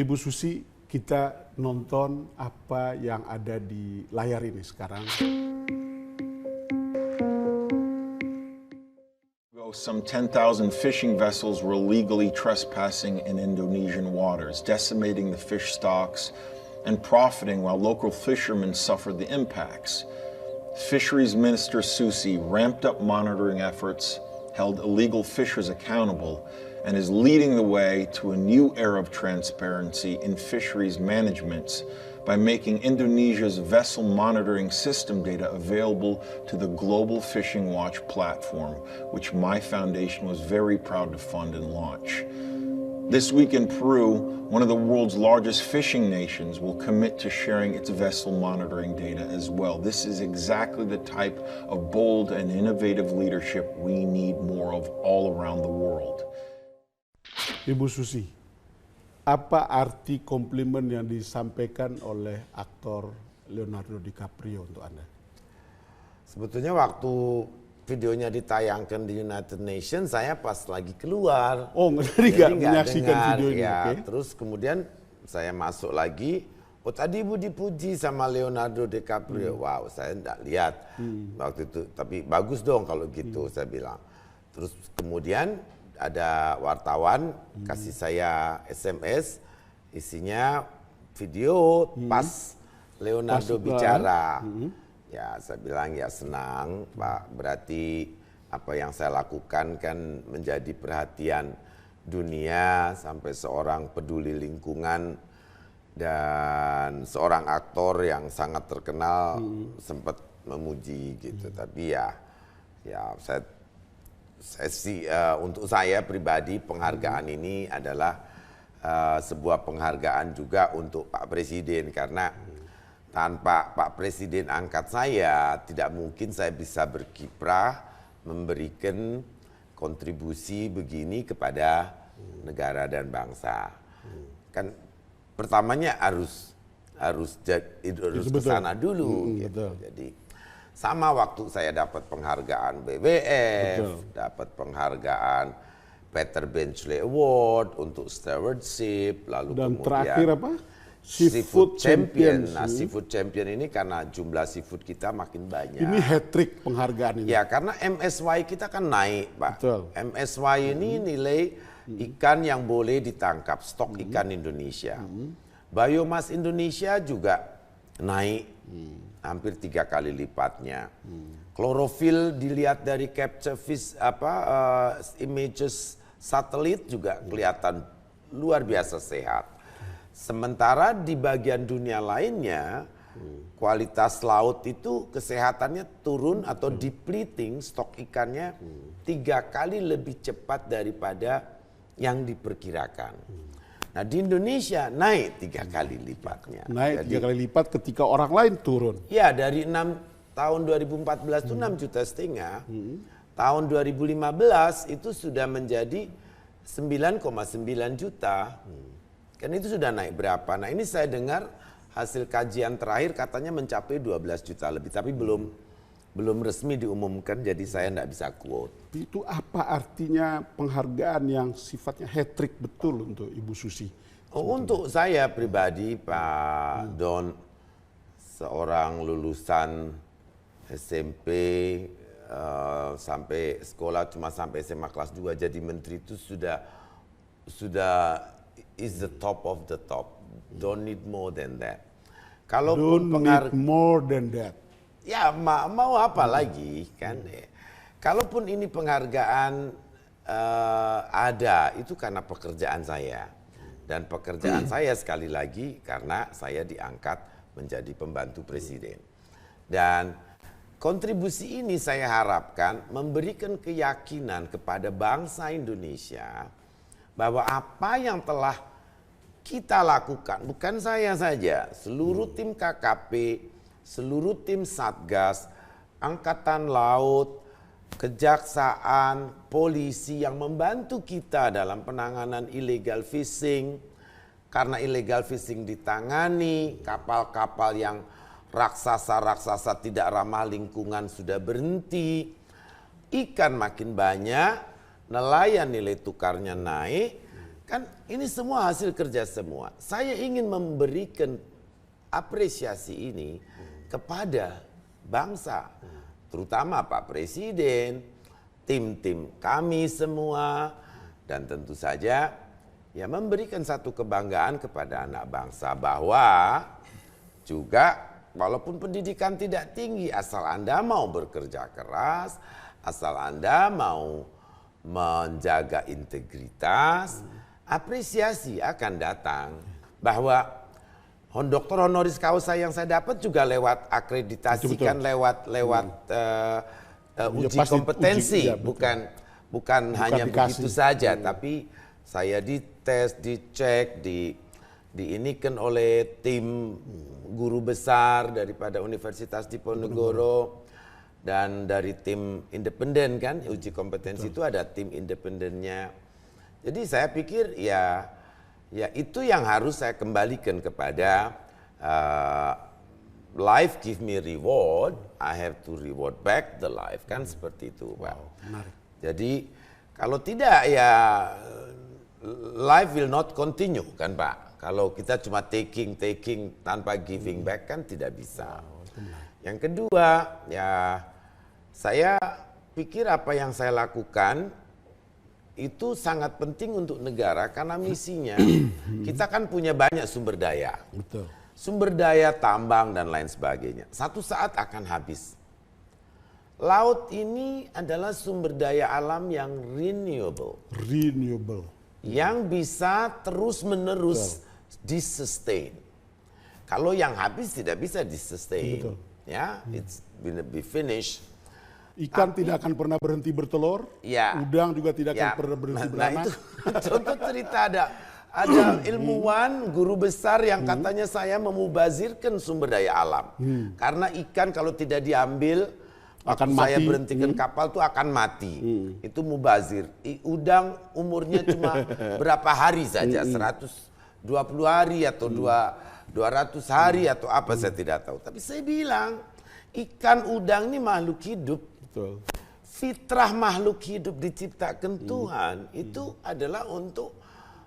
Ibu Susi, kita nonton apa yang ada di layar ini sekarang. Some 10,000 fishing vessels were illegally trespassing in Indonesian waters, decimating the fish stocks and profiting while local fishermen suffered the impacts. Fisheries Minister Susi ramped up monitoring efforts, held illegal fishers accountable, and is leading the way to a new era of transparency in fisheries management by making Indonesia's vessel monitoring system data available to the Global Fishing Watch platform, which my foundation was very proud to fund and launch. This week in Peru, one of the world's largest fishing nations will commit to sharing its vessel monitoring data as well. This is exactly the type of bold and innovative leadership we need more of all around the world. Ibu Susi, apa arti komplimen yang disampaikan oleh aktor Leonardo DiCaprio untuk Anda? Sebetulnya waktu videonya ditayangkan di United Nations, saya pas lagi keluar. Oh, jadi nggak menyaksikan video ini? Ya, okay. Terus kemudian saya masuk lagi, oh tadi Ibu dipuji sama Leonardo DiCaprio. Wow, saya enggak lihat waktu itu. Tapi bagus dong kalau gitu, saya bilang. Terus kemudian ada wartawan kasih saya SMS, isinya video pas Leonardo bicara. Ya, saya bilang ya senang Pak, berarti apa yang saya lakukan kan menjadi perhatian dunia sampai seorang peduli lingkungan dan seorang aktor yang sangat terkenal sempat memuji gitu. Tapi ya saya sih untuk saya pribadi penghargaan ini adalah sebuah penghargaan juga untuk Pak Presiden, karena tanpa Pak Presiden angkat saya tidak mungkin saya bisa berkiprah memberikan kontribusi begini kepada negara dan bangsa. Kan pertamanya harus ke sana dulu gitu. Jadi sama waktu saya dapat penghargaan BWF, dapat penghargaan Peter Benchley Award untuk stewardship, lalu dan kemudian terakhir apa? Seafood Champion. Nah, Seafood Champion ini karena jumlah seafood kita makin banyak. Ini hat-trick penghargaan ini. Ya, karena MSY kita kan naik, Pak. Betul. MSY ini nilai ikan yang boleh ditangkap, stok ikan Indonesia. Biomas Indonesia juga naik. Hampir 3 kali lipatnya. Klorofil dilihat dari capture fish images satelit juga kelihatan luar biasa sehat. Sementara di bagian dunia lainnya kualitas laut itu kesehatannya turun atau depleting, stok ikannya 3 kali lebih cepat daripada yang diperkirakan. Nah, di Indonesia naik 3 kali lipatnya. Naik 3 kali lipat ketika orang lain turun. Ya, dari tahun 2014 itu 6,5 juta. Tahun 2015 itu sudah menjadi 9,9 juta. Kan itu sudah naik berapa? Nah, ini saya dengar hasil kajian terakhir katanya mencapai 12 juta lebih, tapi belum resmi diumumkan, jadi saya tidak bisa quote. Itu apa artinya penghargaan yang sifatnya hat-trick betul untuk Ibu Susi? Oh, untuk saya pribadi, Pak Don, seorang lulusan SMP sampai sekolah cuma sampai SMA kelas 2 jadi menteri itu sudah is the top of the top. Don't need more than that. Don't need more than that. Ya, mau apa lagi kan? Kalaupun ini penghargaan ada, itu karena pekerjaan saya. Dan pekerjaan saya sekali lagi karena saya diangkat menjadi pembantu presiden. Dan kontribusi ini saya harapkan memberikan keyakinan kepada bangsa Indonesia bahwa apa yang telah kita lakukan, bukan saya saja, seluruh tim KKP, seluruh tim Satgas, Angkatan Laut, Kejaksaan, polisi yang membantu kita dalam penanganan illegal fishing. Karena illegal fishing ditangani, kapal-kapal yang raksasa-raksasa tidak ramah lingkungan sudah berhenti, ikan makin banyak, nelayan nilai tukarnya naik, Kan ini semua hasil kerja semua. Saya ingin memberikan apresiasi ini kepada bangsa, terutama Pak Presiden, tim-tim kami semua, dan tentu saja ya memberikan satu kebanggaan kepada anak bangsa bahwa juga walaupun pendidikan tidak tinggi, asal Anda mau bekerja keras, asal Anda mau menjaga integritas, apresiasi akan datang. Bahwa doktor honoris causa yang saya dapat juga lewat akreditasi, kan lewat uji kompetensi, bukan hanya begitu saja, tapi saya dites, dicek, diinikan oleh tim guru besar daripada Universitas Diponegoro dan dari tim independen, kan uji kompetensi itu ada tim independennya. Jadi saya pikir ya itu yang harus saya kembalikan kepada life give me reward, I have to reward back the life, kan seperti itu, Pak. Menarik. Jadi kalau tidak ya life will not continue, kan Pak. Kalau kita cuma taking tanpa giving back kan tidak bisa. Yang kedua ya saya pikir apa yang saya lakukan itu sangat penting untuk negara karena misinya kita kan punya banyak sumber daya. Betul. Sumber daya tambang dan lain sebagainya. Satu saat akan habis. Laut ini adalah sumber daya alam yang renewable. Yang bisa terus-menerus disustain. Kalau yang habis tidak bisa disustain. Betul. Ya, it's be finished. Ikan tidak akan pernah berhenti bertelur, udang juga tidak akan pernah berhenti beranak. Itu contoh cerita ada ilmuwan guru besar yang katanya saya memubazirkan sumber daya alam. Karena ikan kalau tidak diambil, akan saya mati. berhentikan kapal tuh akan mati. Itu mubazir. Udang umurnya cuma berapa hari saja, 120 hari atau 200 hari atau apa saya tidak tahu. Tapi saya bilang ikan udang ini makhluk hidup. Betul. Fitrah makhluk hidup diciptakan Tuhan itu adalah untuk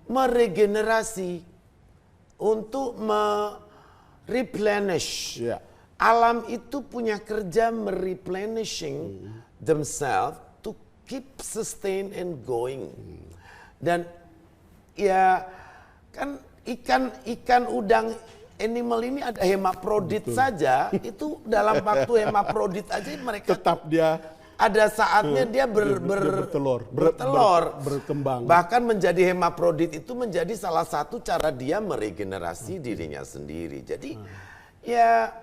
meregenerasi, untuk mereplenish. Alam itu punya kerja mereplenishing themselves to keep sustain and going. Dan ya kan ikan udang animal ini ada hemaprodit saja, itu dalam waktu hemaprodit aja mereka Tetap dia ada saatnya dia bertelur, berkembang. Bahkan menjadi hemaprodit itu menjadi salah satu cara dia meregenerasi dirinya sendiri. Jadi ya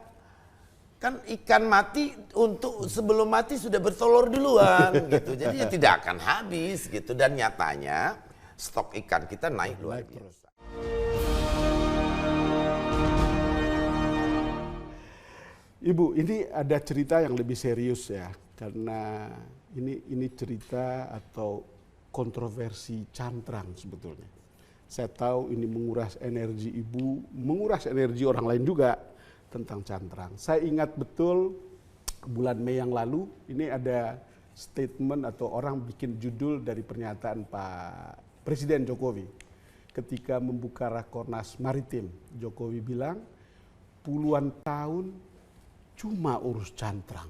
kan ikan mati untuk sebelum mati sudah bertelur duluan gitu. Jadi ya tidak akan habis gitu, dan nyatanya stok ikan kita naik luar biasa. Ibu, ini ada cerita yang lebih serius ya, karena ini cerita atau kontroversi cantrang sebetulnya. Saya tahu ini menguras energi ibu, menguras energi orang lain juga tentang cantrang. Saya ingat betul bulan Mei yang lalu, ini ada statement atau orang bikin judul dari pernyataan Pak Presiden Jokowi ketika membuka Rakornas Maritim. Jokowi bilang puluhan tahun cuma urus cantrang.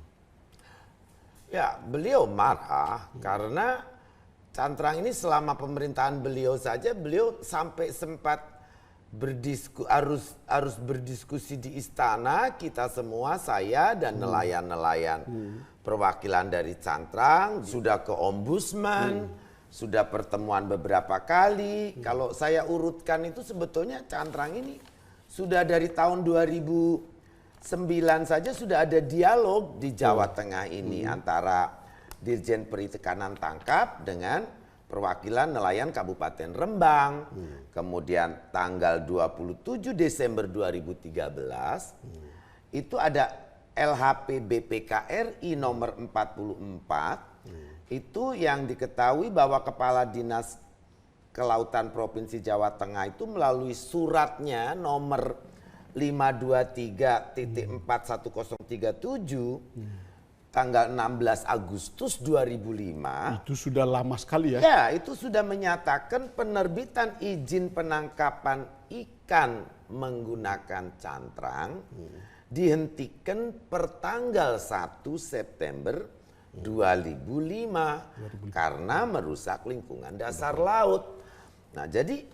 Ya, beliau marah karena cantrang ini selama pemerintahan beliau saja beliau sampai sempat harus berdiskusi di istana, kita semua, saya dan nelayan-nelayan perwakilan dari cantrang sudah ke ombudsman, sudah pertemuan beberapa kali. Kalau saya urutkan itu sebetulnya cantrang ini sudah dari tahun 2009 saja sudah ada dialog di Jawa Tengah ini antara Dirjen Perikanan Tangkap dengan perwakilan nelayan Kabupaten Rembang. Kemudian tanggal 27 Desember 2013 itu ada LHP BPKRI nomor 44. Itu yang diketahui bahwa Kepala Dinas Kelautan Provinsi Jawa Tengah itu melalui suratnya nomor 523.41037 tanggal 16 Agustus 2005. Itu sudah lama sekali ya. Ya, itu sudah menyatakan penerbitan izin penangkapan ikan menggunakan cantrang dihentikan pertanggal 1 September 2005 karena merusak lingkungan dasar laut. Nah, jadi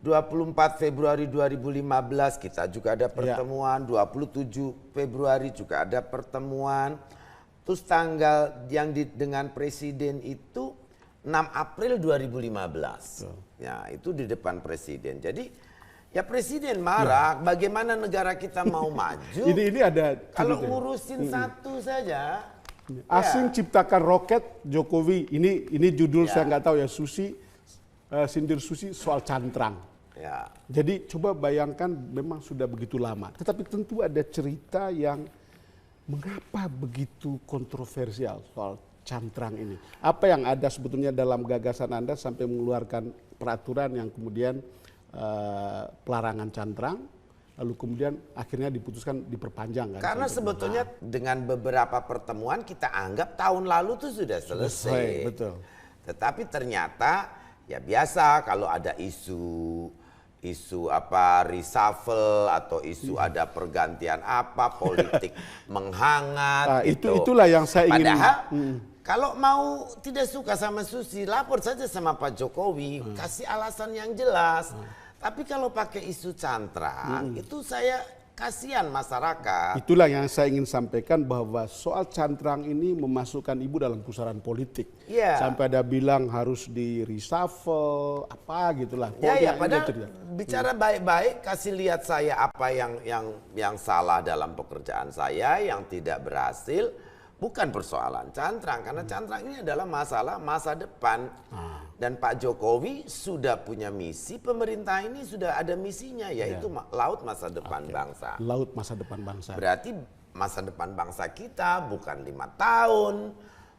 24 Februari 2015 kita juga ada pertemuan, 27 Februari juga ada pertemuan. Terus tanggal yang dengan presiden itu 6 April 2015. Ya, itu di depan presiden. Jadi ya presiden marah, bagaimana negara kita mau maju? Ini ada kalau ngurusin satu saja. Asing ciptakan roket, Jokowi. Ini judul saya nggak tahu ya, sindir Susi soal cantrang. Ya. Jadi coba bayangkan memang sudah begitu lama. Tetapi tentu ada cerita yang mengapa begitu kontroversial soal cantrang ini. Apa yang ada sebetulnya dalam gagasan Anda sampai mengeluarkan peraturan yang kemudian pelarangan cantrang, lalu kemudian akhirnya diputuskan diperpanjang kan? Karena sebetulnya dengan beberapa pertemuan kita anggap tahun lalu tuh sudah selesai. Betul. Tetapi ternyata ya biasa kalau ada isu apa reshuffle atau isu ada pergantian apa politik menghangat. Itulah yang saya ingin. Padahal kalau mau tidak suka sama Susi, lapor saja sama Pak Jokowi, kasih alasan yang jelas. Tapi kalau pakai isu cantrang, itu saya kasihan masyarakat. Itulah yang saya ingin sampaikan, bahwa soal cantrang ini memasukkan ibu dalam pusaran politik. Yeah. Sampai ada bilang harus di reshuffle, apa gitulah. Ya, padahal bicara baik-baik, kasih lihat saya apa yang salah dalam pekerjaan saya, yang tidak berhasil. Bukan persoalan cantrang, karena cantrang ini adalah masalah masa depan. Dan Pak Jokowi sudah punya misi, pemerintah ini sudah ada misinya, yaitu laut masa depan bangsa. Laut masa depan bangsa. Berarti masa depan bangsa kita bukan 5 tahun,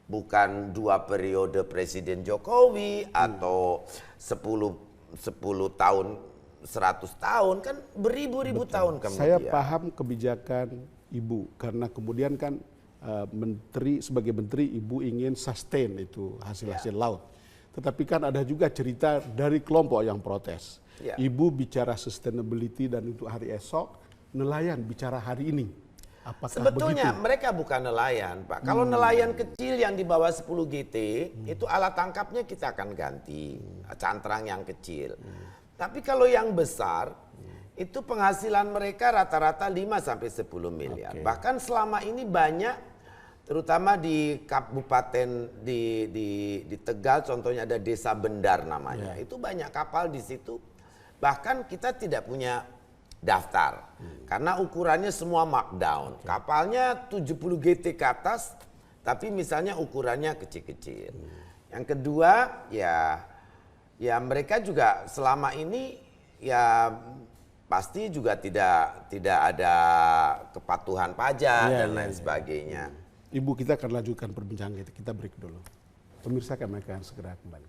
bukan 2 periode Presiden Jokowi, atau 10 tahun, 100 tahun, kan beribu-ribu tahun kemudian. Saya paham kebijakan Ibu, karena kemudian kan sebagai menteri Ibu ingin sustain itu hasil-hasil laut. Tetapi kan ada juga cerita dari kelompok yang protes. Ibu bicara sustainability dan untuk hari esok, nelayan bicara hari ini. Apakah sebetulnya begitu? Mereka bukan nelayan, Pak. Kalau nelayan kecil yang di bawah 10 GT, itu alat tangkapnya kita akan ganti, cantrang yang kecil. Tapi kalau yang besar, itu penghasilan mereka rata-rata 5 sampai 10 miliar. Bahkan selama ini banyak, terutama di kabupaten di Tegal, contohnya ada Desa Bendar namanya. Itu banyak kapal di situ. Bahkan kita tidak punya daftar. Karena ukurannya semua markdown. Kapalnya 70 GT ke atas, tapi misalnya ukurannya kecil-kecil. Yang kedua, ya mereka juga selama ini ya pasti juga tidak ada kepatuhan pajak dan lain sebagainya. Ibu, kita akan lanjutkan perbincangan kita. Kita break dulu. Pemirsa, kami akan segera kembali.